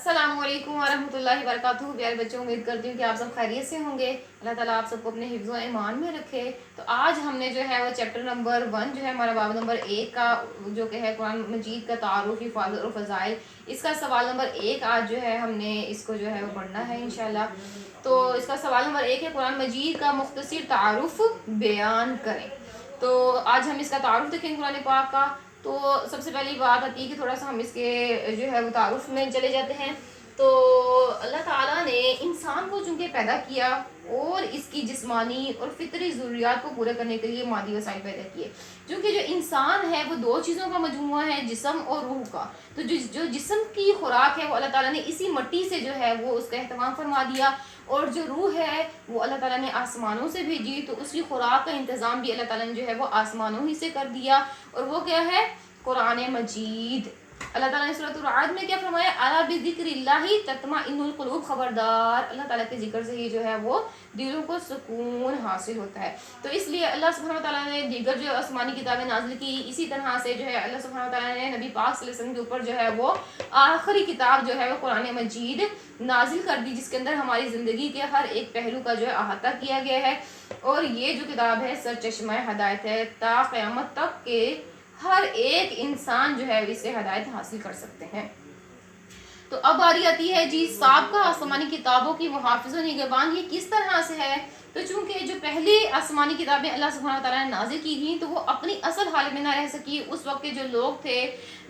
अस्सलाम वालेकुम वरहमतुल्लाहि वबरकातुहू। प्यारे बच्चों, उम्मीद करती हूँ कि आप सब खैरियत से होंगे। अल्लाह ताला आप सबको अपने हिफ्ज़ व ईमान में रखे। तो आज हमने जो है वो चैप्टर नंबर 1 जो है हमारा बाब नंबर 1 का जो कि है कुरान मजीद का तारुफ़, हिफ़ाज़त और फ़ज़ाइल, इसका सवाल नंबर 1 आज जो है हमने इसको जो है वो पढ़ना है इंशाल्लाह। तो इसका सवाल नंबर 1 है, कुरान मजीद का मुख्तसर तारुफ़ बयान करें। तो आज हम इसका तारुफ़ देखेंगे कुरान पाक का। तो सबसे पहली बात आती है कि थोड़ा सा हम इसके जो है वो तारुफ में चले जाते हैं। तो अल्लाह ताला ने इंसान को चूँकि पैदा किया और इसकी जिस्मानी और फितरी ज़रूरियात को पूरे करने के लिए मादी वसाइल पैदा किए। क्योंकि जो इंसान है वो दो चीज़ों का मजमूआ है, जिस्म और रूह का। तो जो जिस्म की खुराक है वो अल्लाह ताला ने इसी मिट्टी से जो है वो उसका एहतमाम फरमा दिया, और जो रूह है वो अल्लाह ताला ने आसमानों से भेजी। तो उसकी खुराक का इंतज़ाम भी अल्लाह ताला ने जो है वो आसमानों ही से कर दिया, और वो क्या है? कुरान मजीद। अल्लाह ताला ने सूरह अल-रअद में क्या फरमाया? अला बिज़िक्रिल्लाहि तत्मइन्नुल क़ुलूब। खबरदार, अल्लाह ताला के जिक्र से ही जो है वो दिलों को सुकून हासिल होता है। तो इसलिए अल्लाह सुब्हानहू व तआला ने दीगर जो आसमानी किताबें नाज़िल की, इसी तरह से जो है अल्लाह सुब्हानहू व तआला ने नबी पाक सल्लल्लाहु अलैहि वसल्लम के ऊपर जो है वो आखिरी किताब जो है वो कुरान मजीद नाजिल कर दी, जिसके अंदर हमारी ज़िंदगी के हर एक पहलू का जो है अहाता किया गया है। और ये जो किताब है सरचश्मा हिदायत है, ता क़यामत तक के हर एक इंसान जो है इससे हिदायत हासिल कर सकते हैं। तो अब बारी आती है जी साबका आसमानी किताबों की मुहाफ़िज़ व निगहबान, ये किस तरह से है? तो चूँकि जो पहली आसमानी किताबें अल्लाह सुब्हानहू व तआला ने नाज़िल की थी, तो वो अपनी असल हालत में ना रह सकी। उस वक्त के जो लोग थे,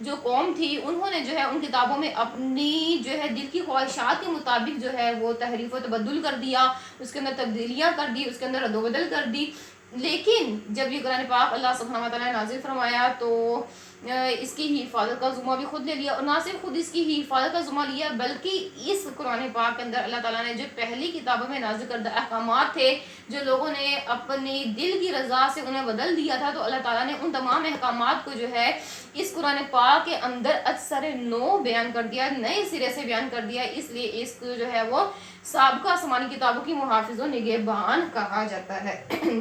जो कौम थी, उन्होंने जो है उन किताबों में अपनी जो है दिल की ख्वाहिशात के मुताबिक जो है वो तहरीफ़ व तबद्दुल कर दिया, उसके अंदर तब्दीलियाँ कर दी, उसके अंदर रद्द-ओ-बदल कर दी। लेकिन जब ये कुरान पाक अल्लाह सुब्हानहू व तआला ने नाज़िल फरमाया, तो इसकी हिफाजत का ज़ुम्मा भी खुद ले लिया। और ना सिर्फ खुद इसकी हिफाजत का ज़ुम्मा लिया, बल्कि इस कुरान पाक के अंदर अल्लाह ताला ने जो पहली किताबों में नाज़िल करदा अहकामात थे, जो लोगों ने अपनी दिल की रज़ा से उन्हें बदल दिया था, तो अल्लाह ताला ने उन तमाम अहकामात को जो है इस कुरान पाक के अंदर अक्सर नो बयान कर दिया, नए सिरे से बयान कर दिया। इसलिए इसको जो है वो साबका आसमानी किताबों की मुहाफ़िज़ व निगहबान कहा जाता है।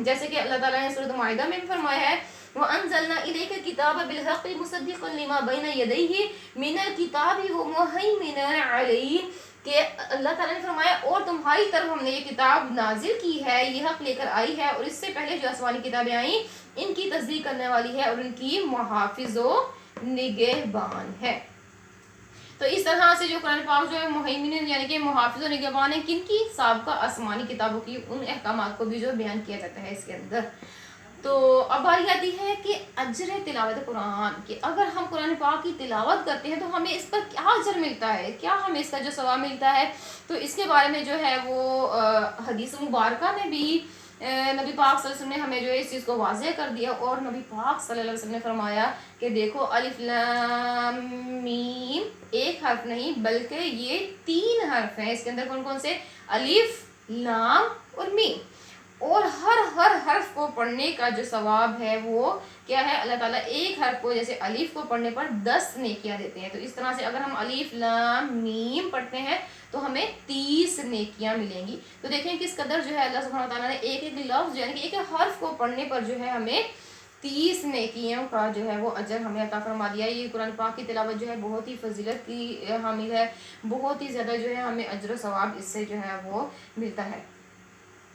जैसे कि अल्लाह ताला ने सूरह माइदा में भी फरमाया है, व अंज़लना इलैका किताब बिल-हक़्क़ि मुसद्दिक़न लिमा बैन यदैहि मिनल किताबि व मुहैमिनन अलैहि, कि अल्लाह ताला ने फरमाया और तुम्हारी तरफ हमने ये किताब नाजिल की है, ये हक़ लेकर आई है, और इससे पहले जो आसमानी किताबें आई इनकी तस्दीक करने वाली है और इनकी मुहाफ़िज़ व निगहबान है। तो इस तरह से जो कुरान पाक जो है मुहैमिन यानी कि मुहाफ़िज़ व निगहबान है, किनकी? साबका आसमानी किताबों की, उन अहकामात को भी जो बयान किया जाता है इसके अंदर। तो अब बारी आती है कि अजर तिलावत कुरान, कि अगर हम कुरान पाक की तिलावत करते हैं तो हमें इस पर क्या अजर मिलता है, क्या हमें इसका जो सवाब मिलता है। तो इसके बारे में जो है वो हदीस मुबारका में भी नबी पाक सल्लल्लाहु अलैहि वसल्लम ने हमें जो है इस चीज़ को वाज़ेह कर दिया। और नबी पाक सल्लल्लाहु अलैहि वसल्लम ने फरमाया कि देखो, अलिफ लाम मीम एक हर्फ नहीं बल्कि ये 3 हर्फ हैं। इसके अंदर कौन कौन से? अलिफ, लाम और मीम। और हर हर्फ को पढ़ने का जो सवाब है वो क्या है? अल्लाह ताला एक हर्फ को, जैसे अलीफ को पढ़ने पर 10 नेकियां देते हैं। तो इस तरह से अगर हम अलीफ लाम मीम पढ़ते हैं तो हमें 30 नेकियां मिलेंगी। तो देखें किस कदर जो है अल्लाह सुब्हानहू व तआला ने एक एक लफ्ज़ यानी कि एक हर्फ को पढ़ने पर जो है हमें 30 नेकियों का जो है वो अजर हमें अता फरमा दिया। ये कुरान पाक की तिलावत जो है बहुत ही फजीलत की हामिल है, बहुत ही ज़्यादा जो है हमें अजर सवाब इससे जो है वो मिलता है।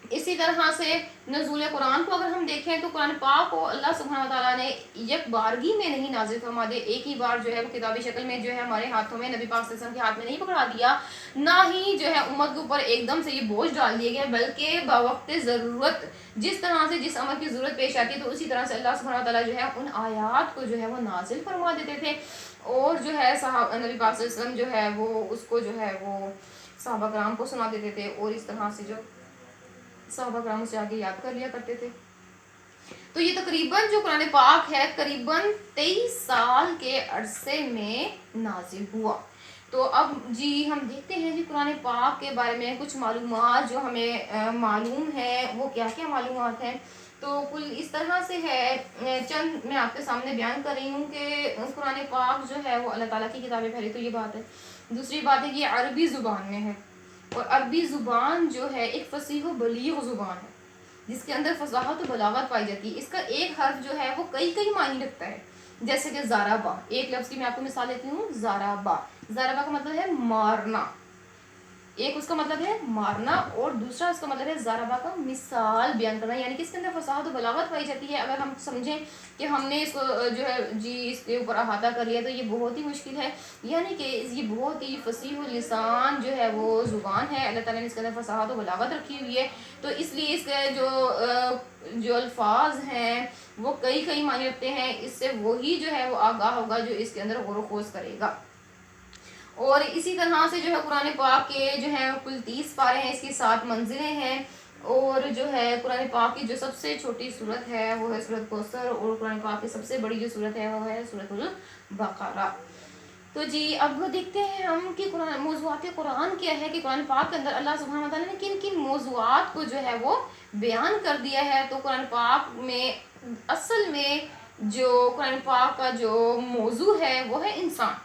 इसी तरह से नज़ूल कुरान को अगर हम देखें तो कुरान पाक को अल्लाह सुब्हानहू व तआला ने एक बारगी में नहीं नाजिल फरमा दिया, एक ही बार जो है वो किताबी शक्ल में जो है हमारे हाथों में, नबी पाक सल्लल्लाहु अलैहि वसल्लम के हाथ में नहीं पकड़ा दिया, ना ही जो है उम्मत के ऊपर एकदम से ये बोझ डाल दिया गया, बल्कि बवक्त ज़रूरत जिस तरह से जिस अमर की ज़रूरत पेश आती है, तो उसी तरह से अल्लाह सुब्हानहू व तआला जो है उन आयात को जो है वो नाजिल फरमा देते थे। और जो है नबी पाक सल्लल्लाहु अलैहि वसल्लम जो है वो उसको जो है वो सहाबा कराम को सुना देते थे, और इस तरह से जो सहाबा कराम उसे आगे याद कर लिया करते थे। तो ये तकरीबन जो कुरान पाक है करीबन 23 साल के अरसे में नाजिल हुआ। तो अब जी हम देखते हैं जी कुरान पाक के बारे में कुछ मालूमात जो हमें मालूम है, वो क्या क्या मालूमात हैं। तो कुल इस तरह से है, चंद मैं आपके सामने बयान कर रही हूँ कि कुरान पाक जो है वो अल्लाह ताला की किताब है। पहले तो ये बात है। दूसरी बात है कि अरबी ज़ुबान में है, और अरबी ज़ुबान जो है एक फसीह व बलीग ज़ुबान है, जिसके अंदर फसाहत और बलागत पाई जाती है। इसका एक हर्फ जो है वो कई कई मानी रखता है, जैसे कि ज़ाराबा, एक लफ्ज़ की मैं आपको मिसाल देती हूँ, ज़ाराबा ज़रबा का मतलब है मारना, एक उसका मतलब है मारना और दूसरा उसका मतलब है ज़रबा का मिसाल बयान करना, यानी कि इसके अंदर फसाहत और बलागत पाई जाती है। अगर हम समझें कि हमने इसको जो है जी इसके ऊपर अहाता कर लिया तो ये बहुत ही मुश्किल है, यानी कि ये बहुत ही फसीह लिसान जो है वो ज़ुबान है, अल्लाह ताला ने इसके अंदर फसाहत और बलागत रखी हुई है। तो इसलिए इसके जो अल्फाज हैं वो कई कई मायने रखते हैं, इससे वही जो है वो आगाह होगा जो इसके अंदर गौर व खोज करेगा। और इसी तरह से जो है कुरान पाक के जो है कुल 30 पारे हैं, इसकी 7 मंजिलें हैं। और जो है कुरान पाक की जो सबसे छोटी सूरत है वो है सूरत कौसर, और कुरान पाक की सबसे बड़ी जो सूरत है वो है सूरतुल बकरा। तो जी अब देखते हैं हम कि कुरान मौज़ूआत कुरान क्या है, कि कुरान पाक के अंदर अल्लाह सुब्हानहू व तआला ने किन किन मौज़ूआत को जो है वो बयान कर दिया है। तो कुरान पाक में असल में जो कुरान पाक का जो मौजू है वो है इंसान,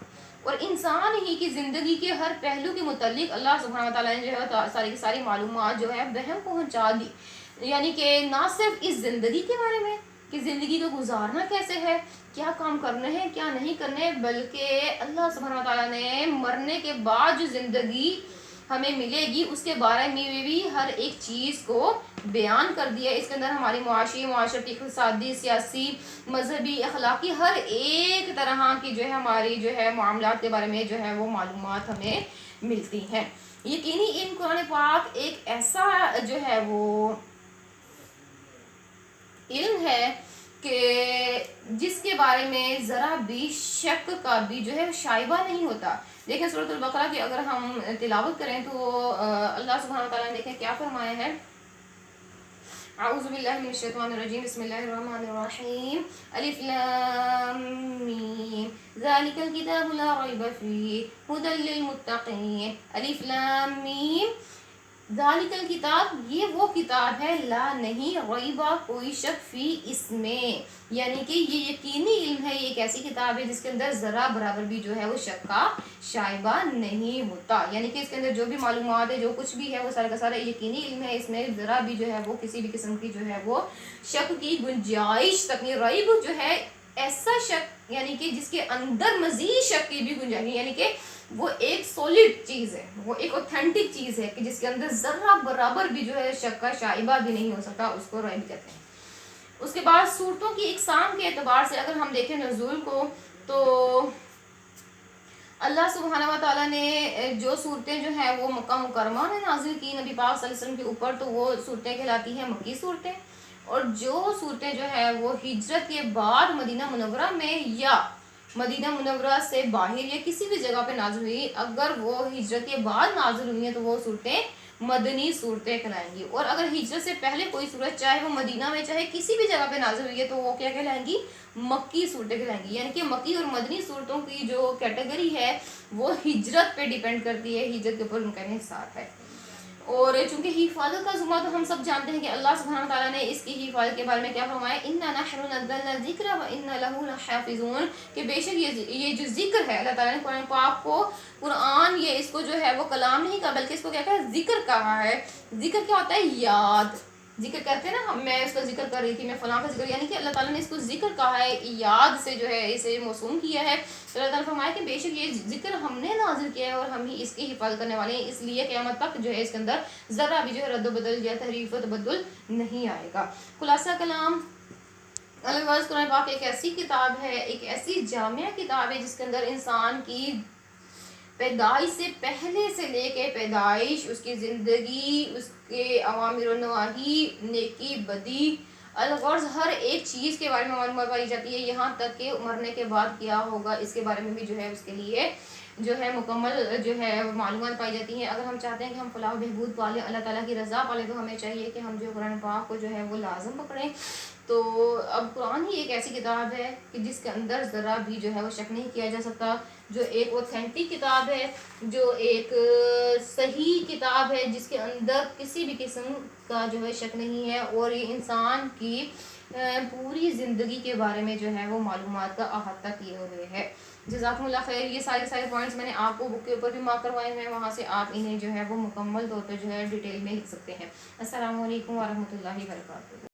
और इंसान ही की ज़िंदगी के हर पहलू के मुतालिक अल्लाह सुब्हानहू व तआला ने जो है सारी की सारी मालूमात जो है वहम पहुँचा दी। यानी कि ना सिर्फ इस ज़िंदगी के बारे में कि ज़िंदगी को गुजारना कैसे है, क्या काम करने हैं क्या नहीं करने, बल्कि अल्लाह सुब्हानहू व तआला ने मरने के बाद जो ज़िंदगी हमें मिलेगी उसके बारे में भी हर एक चीज़ को बयान कर दिया। इसके अंदर हमारी माशरती, इक़्तिसादी, सियासी, मजहबी, अखलाकी हर एक तरह की जो है हमारी जो है मामलात के बारे में जो है वो मालूमात हमें मिलती हैं। यकीनी इन कुरान पाक एक ऐसा जो है वो इल्म है कि जिसके बारे में ज़रा भी शक का भी जो है शाइबा नहीं होता। देखें सूरतुल बकरा की अगर हम तिलावत करें तो अल्लाह सुब्हानहू व तआला ने देखें क्या फरमाया है, अऊज़ु बिल्लाहि मिनश शैतानिर रजीम, बिस्मिल्लाहिर रहमानिर रहीम, अलिफ लाम मीम, ज़ालिकल किताबु ला रैब फ़ीहि हुदल लिल मुत्तक़ीन, अलिफ लाम मीम, ज़ालिकल किताब ये वो किताब है, ला नहीं रैबा कोई शक फी इसमें, यानी कि ये यकीनी इल्म है, ये एक ऐसी किताब है जिसके अंदर ज़रा बराबर भी जो है वो शक का शाइबा नहीं होता। यानी कि इसके अंदर जो भी मालूमात है जो कुछ भी है वो सारा का सारा यकीनी इल्म है, इसमें ज़रा भी जो है वो किसी भी किस्म की जो है वो शक की गुंजाइश तक नहीं। रैब जो है ऐसा शक यानी कि जिसके अंदर मज़ीद शक की भी गुंजाइश, यानी कि वो एक सॉलिड चीज़ है, वो एक ऑथेंटिक चीज़ है कि जिसके अंदर ज़रा बराबर भी जो है शक का शाइबा भी नहीं हो सकता, उसको रैब कहते हैं। उसके बाद सूरतों की इकसाम के एतबार से अगर हम देखें नज़ूल को तो अल्लाह सुब्हानहू व तआला ने जो सूरतें जो हैं वो मक्का मुकर्रमा में नाजिल की नबी पाक सल्लल्लाहु अलैहि वसल्लम के ऊपर, तो वो सूरतें कहलाती हैं मक्की सूरतें। और जो सूरतें जो है वो हिजरत के बाद मदीना मुनव्वरा में या मदीना मुनव्वरा से बाहर या किसी भी जगह पे नाजिल हुई, अगर वो हिजरत के बाद नाजिल हुई हैं तो वो सूरतें मदनी सूरतें कहलाएंगी। और अगर हिजरत से पहले कोई सूरत चाहे वो मदीना में चाहे किसी भी जगह पे नाजिल हुई है तो वो क्या कहलाएंगी, मक्की सूरतें कहलाएंगी। यानी कि मक्की और मदनी सूरतों की जो कैटेगरी है वो हिजरत पे डिपेंड करती है, हिजरत के ऊपर उनका हिसाब है। और चूंकि हिफाजत का जुम्मा तो हम सब जानते हैं कि अल्लाह सुब्हानहू व तआला ने इसकी हिफाजत के बारे में क्या फरमाया, इन्ना नहनु नज़्ज़लना ज़िक्र व इन्ना लहू लहाफ़िज़ून, कि बेशक ये जो जिक्र है अल्लाह ताला ने कुरान पाक को, कुरान ये इसको जो है वो कलाम नहीं कहा बल्कि इसको क्या कहा, जिक्र कहा है। जिक्र क्या होता है, याद, जिक्र करते हैं ना हम, मैं उसका जिक्र कर रही थी, मैं फलां का जिक्र, यानी कि अल्लाह ताला ने इसको जिक्र कहा है, याद से जो है इसे मौसूम किया है। तो अल्लाह ताला फरमाया कि बेशक ये जिक्र हमने नाजिल किया है और हम ही इसकी हिफाजत करने वाले हैं, इसलिए क़यामत तक जो है इसके अंदर ज़रा भी जो है रद्द बदल या तहरीफ व तबद्दुल नहीं आएगा। खुलासा कलाम, अलगज़ कुरान पाक एक ऐसी किताब है, एक ऐसी जामिया किताब है जिसके अंदर इंसान की पैदाइश से पहले से लेके पैदाइश, उसकी ज़िंदगी, उसके अवामिर व नवाही, नेकी बदी, अलगर्ज हर एक चीज़ के बारे में मालूमात पाई जाती है। यहाँ तक कि मरने के बाद क्या होगा इसके बारे में भी जो है उसके लिए जो है मुकम्मल जो है मालूमात पाई जाती हैं। अगर हम चाहते हैं कि हम फलाह बहबूद पालें, अल्लाह ताला की रज़ा पालें, तो हमें चाहिए कि हम जो कुरान पाक को जो है वो लाजम पकड़ें। तो अब कुरान ही एक ऐसी किताब है कि जिसके अंदर ज़रा भी जो है वो शक नहीं किया जा सकता, जो एक ऑथेंटिक किताब है, जो एक सही किताब है जिसके अंदर किसी भी किस्म का जो है शक नहीं है, और ये इंसान की पूरी ज़िंदगी के बारे में जो है वो मालूमात का अहाता किए हुए है। जज़ाकुमुल्लाह खैर। ये सारे पॉइंट्स मैंने आपको बुक के ऊपर भी मार्क करवाए हुए हैं, वहाँ से आप इन्हें जो है वो मुकम्मल तौर पर जो है डिटेल में लिख सकते हैं। अस्सलामु अलैकुम व रहमतुल्लाहि व बरकातुहू।